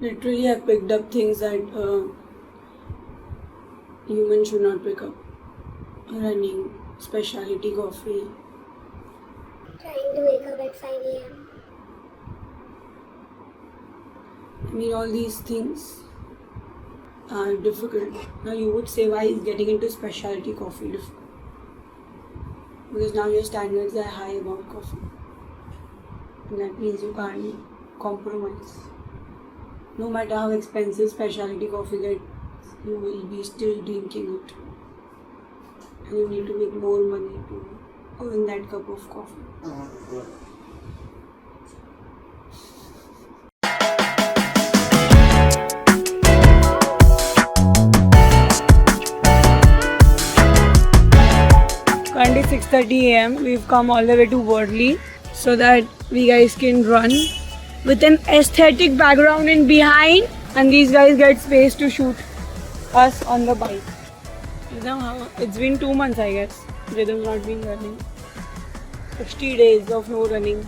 Literally, I've picked up things that humans should not pick up. Running, specialty coffee. Trying to wake up at 5 a.m. I mean, all these things are difficult. Now, you would say, why is getting into specialty coffee difficult? Because now your standards are high about coffee. And that means you can't compromise. No matter how expensive specialty coffee gets, you will be still drinking it. And you need to make more money to earn that cup of coffee. Currently 6:30 a.m. We've come all the way to Worli so that we guys can run with an aesthetic background in behind, and these guys get space to shoot us on the bike. You know how it's been 2 months, I guess. Rhythm's not been running. 60 days of no running.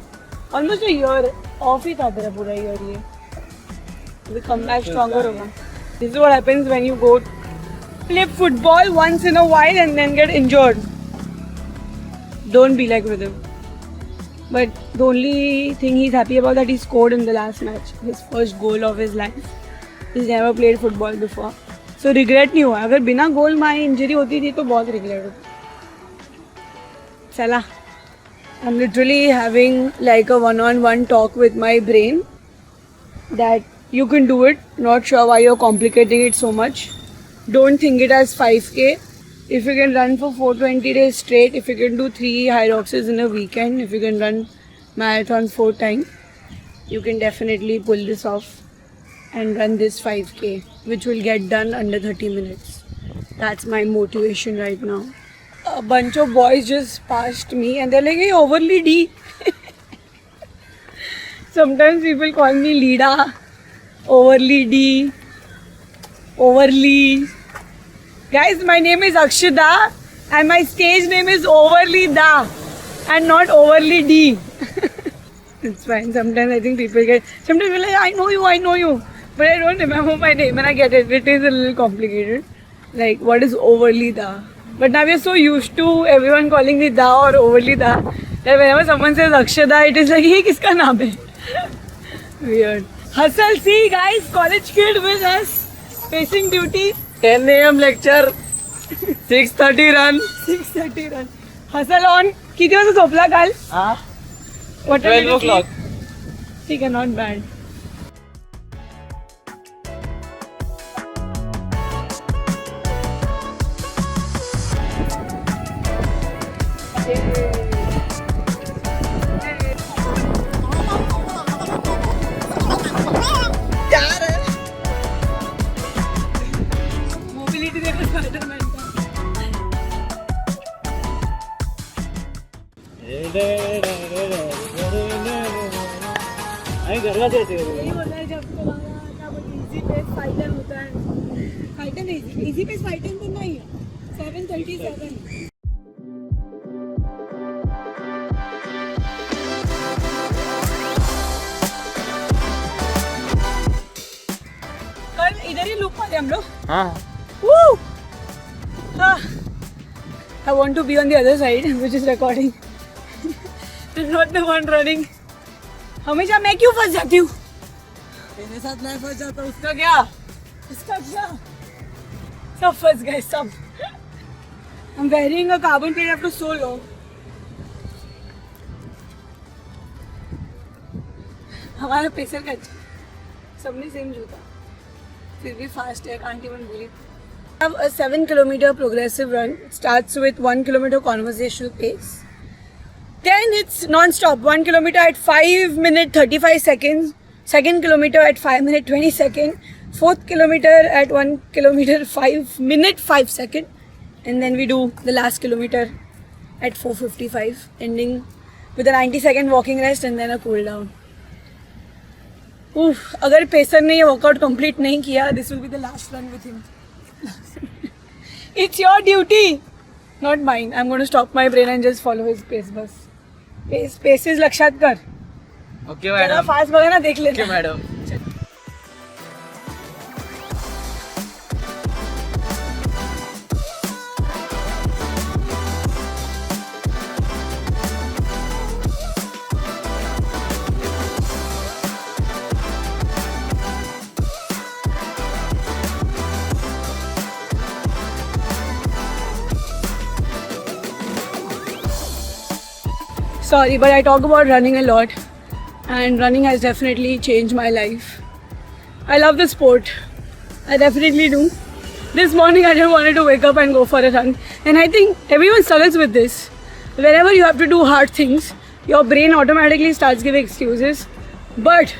Almost a year off ही था तेरा पूरा year ये. We come back stronger होगा. This is what happens when you go play football once in a while and then get injured. Don't be like Rhythm. But the only thing he's happy about that he scored in the last match. His first goal of his life. He's never played football before. So regret नहीं हुआ. अगर बिना गोल माई injury होती थी तो बहुत regret होता. चला. I'm literally having like a one-on-one talk with my brain that you can do it. Not sure why you're complicating it so much. Don't think it as 5K. If you can run for 420 days straight, if you can do 3 Hyroxes in a weekend, if you can run marathons 4 times, you can definitely pull this off and run this 5K, which will get done under 30 minutes. That's my motivation right now. A bunch of boys just passed me and they're like, hey, overly D. Sometimes people call me Lida, overly D, overly. Guys, my name is Akshada and my stage name is Overly Da and not Overly D. It's fine. Sometimes I think people get, sometimes they're like, I know you. But I don't remember my name and I get it. It is a little complicated. Like, what is Overly Da? But now we're so used to everyone calling me Da or Overly Da that whenever someone says Akshada, it is like, hey, kiska naam hai? Weird. Hustle, see guys, college kid with us, facing duty. 10 a.m. lecture, 6:30 run. 6:30 run. Hustle on. किती वाजता झोपला काल? What time 12 o'clock. ठीक है, not bad. Mobility देखो Spider-Man का. आई गरबा देते यही होता है जब तुम्हारा क्या बोलते इजी पेस फाइटर होता है. फाइटर नहीं, इजी पेस फाइटर तो नहीं है. 7:37. कल इधर ही लूप मारे हम लोग. हाँ. Woo! I want to be on the other side, which is recording. And not the one running. हमेशा मैं क्यों फंस जाती हूँ? मेरे साथ मैं फंस जाता हूँ, उसका क्या? इसका क्या? सब फंस गए सब. I'm wearing a carbon plate after so long. हमारा पेसर का सबने सेम जूता. फिर भी fast है, can't even believe. I have a 7-kilometer progressive run. It starts with 1 kilometer conversational pace. Then it's non-stop. 1 kilometer at 5 minutes 35 seconds. Second kilometer at 5 minutes 20 seconds. Fourth kilometer at 1 kilometer 5 minutes 5 seconds. And then we do the last kilometer at 4:55, ending with a 90-second walking rest and then a cool down. Oof, अगर pacer ने ये workout complete नहीं किया, this will be the last run with him. It's your duty, not mine. I'm going to stop my brain and just follow his pace बस. Paces लक्षात कर. Okay madam. Fast बघा ना देख लेना. Okay madam. Sorry, but I talk about running a lot, and running has definitely changed my life. I love the sport. I definitely do. This morning I just wanted to wake up and go for a run. And I think everyone struggles with this. Whenever you have to do hard things, your brain automatically starts giving excuses. But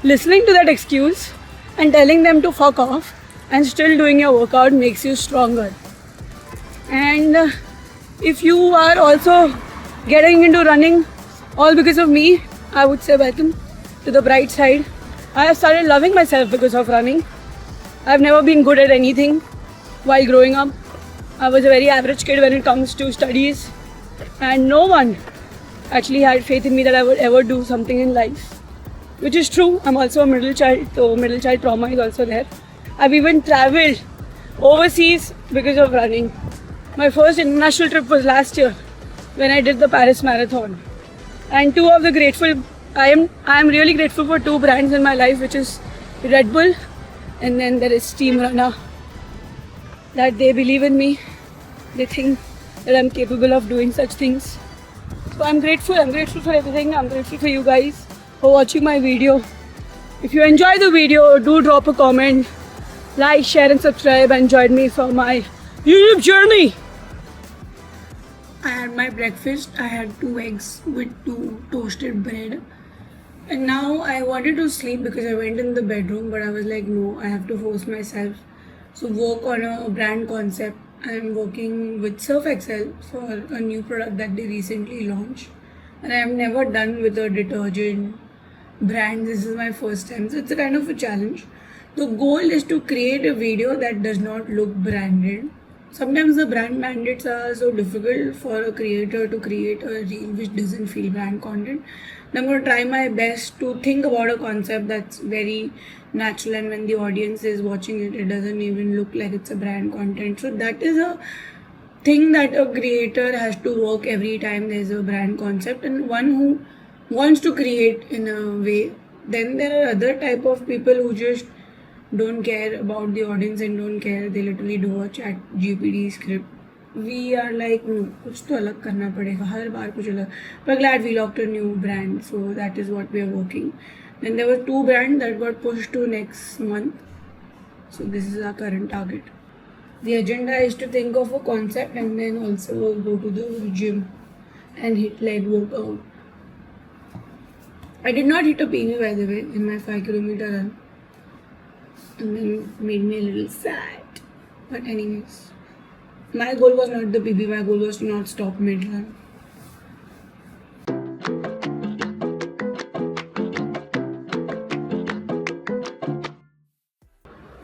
listening to that excuse and telling them to fuck off and still doing your workout makes you stronger. And if you are also getting into running all because of me, I would say welcome to the bright side. I have started loving myself because of running. I've never been good at anything while growing up. I was a very average kid when it comes to studies, and no one actually had faith in me that I would ever do something in life, which is true. I'm also a middle child, so middle child trauma is also there. I've even traveled overseas because of running. My first international trip was last year when I did the Paris Marathon. And I am really grateful for two brands in my life, which is Red Bull and then there is Team Runner. That they believe in me. They think that I'm capable of doing such things. So I'm grateful for everything. I'm grateful for you guys for watching my video. If you enjoy the video, do drop a comment, like, share and subscribe and join me for my YouTube journey. I had my breakfast. I had 2 eggs with 2 toasted bread. And now I wanted to sleep because I went in the bedroom, but I was like, no, I have to force myself. So work on a brand concept. I'm working with Surf Excel for a new product that they recently launched. And I have never done with a detergent brand. This is my first time. So it's a kind of a challenge. The goal is to create a video that does not look branded. Sometimes the brand mandates are so difficult for a creator to create a reel which doesn't feel brand content. And I'm going to try my best to think about a concept that's very natural, and when the audience is watching it, it doesn't even look like it's a brand content. So that is a thing that a creator has to work every time there's a brand concept, and one who wants to create in a way. Then there are other type of people who just don't care about the audience and don't care. They literally do a chat GPT script. We are like, कुछ तो अलग करना पड़ेगा हर बार कुछ अलग. But glad we locked a new brand, so that is what we are working. Then there were 2 brands that got pushed to next month. So this is our current target. The agenda is to think of a concept and then also go to the gym and hit leg workout. I did not hit a PB by the way in my 5-kilometer run. And then made me a little sad. But anyways, my goal was not the PB, my goal was to not stop mid-run.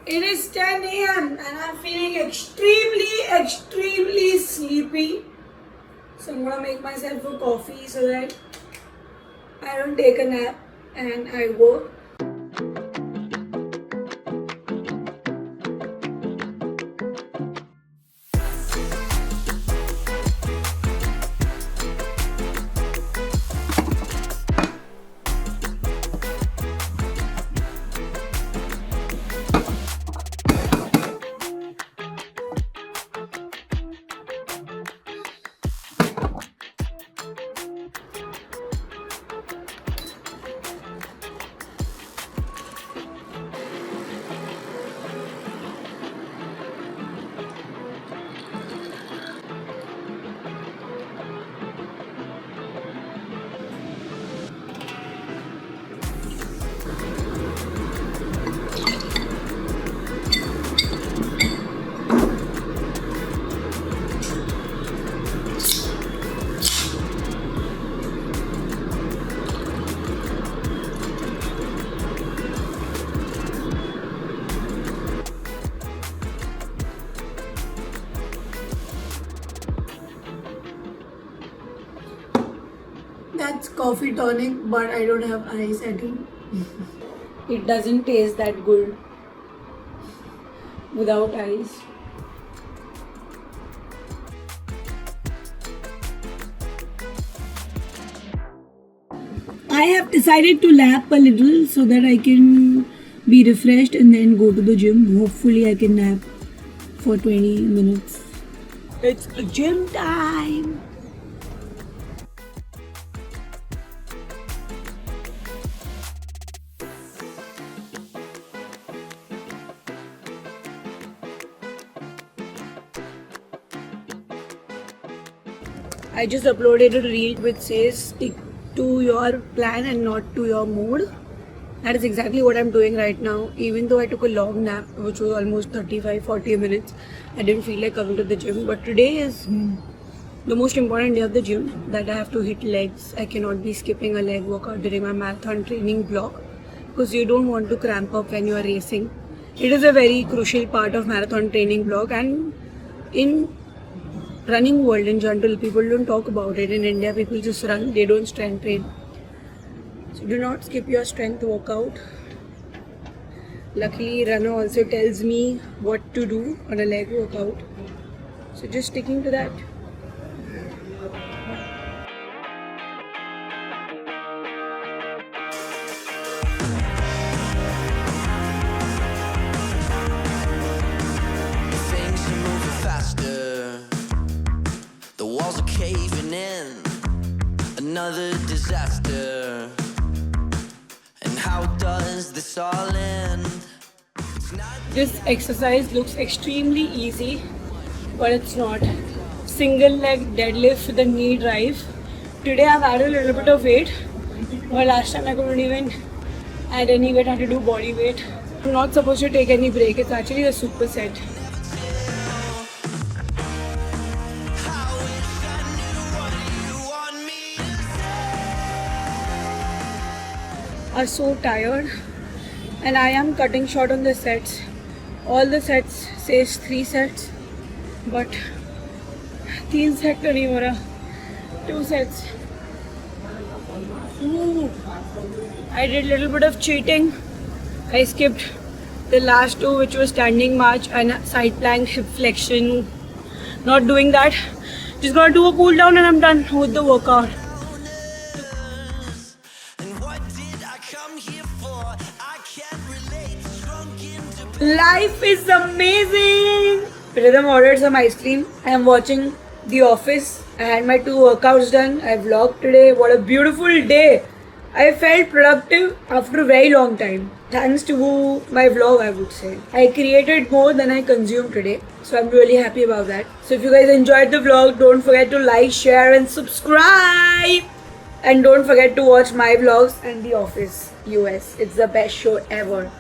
It is 10 a.m. and I'm feeling extremely sleepy. So I'm gonna make myself a coffee so that I don't take a nap and I work. That's coffee tonic, but I don't have ice at it. It doesn't taste that good without ice. I have decided to nap a little so that I can be refreshed and then go to the gym. Hopefully I can nap for 20 minutes. It's gym time. I just uploaded a reel which says stick to your plan and not to your mood. That is exactly what I'm doing right now. Even though I took a long nap, which was almost 35-40 minutes, I didn't feel like coming to the gym. But today is the most important day of the gym, that I have to hit legs. I cannot be skipping a leg workout during my marathon training block because you don't want to cramp up when you are racing. It is a very crucial part of marathon training block, and in running world in general, people don't talk about it. In India, people just run, they don't strength train. So do not skip your strength workout. Luckily, runner also tells me what to do on a leg workout. So just sticking to that. Things are moving faster. The walls are caving in. Another disaster. And how does this all end? It's not This exercise looks extremely easy, but it's not. Single leg deadlift with a knee drive. Today I've added a little bit of weight, but last time I couldn't even add any weight, I had to do body weight. I'm not supposed to take any break, it's actually a superset. how wish I knew what you want me to say. Are so tired, and I am cutting short on the sets. All the sets says 3 sets, but 3 set तो नहीं हो रहा. 2 sets. I did a little bit of cheating. I skipped the last 2, which was standing march and side plank hip flexion. Not doing that. Just gonna do a cool down and I'm done with the workout. And what did I come here for? I can't relate. Shrunken to Life is amazing! Rhythm ordered some ice cream. I am watching The Office. I had my 2 workouts done. I vlogged today. What a beautiful day! I felt productive after a very long time. Thanks to my vlog, I would say. I created more than I consumed today. So I'm really happy about that. So if you guys enjoyed the vlog, don't forget to like, share and subscribe. And don't forget to watch my vlogs and The Office US. It's the best show ever.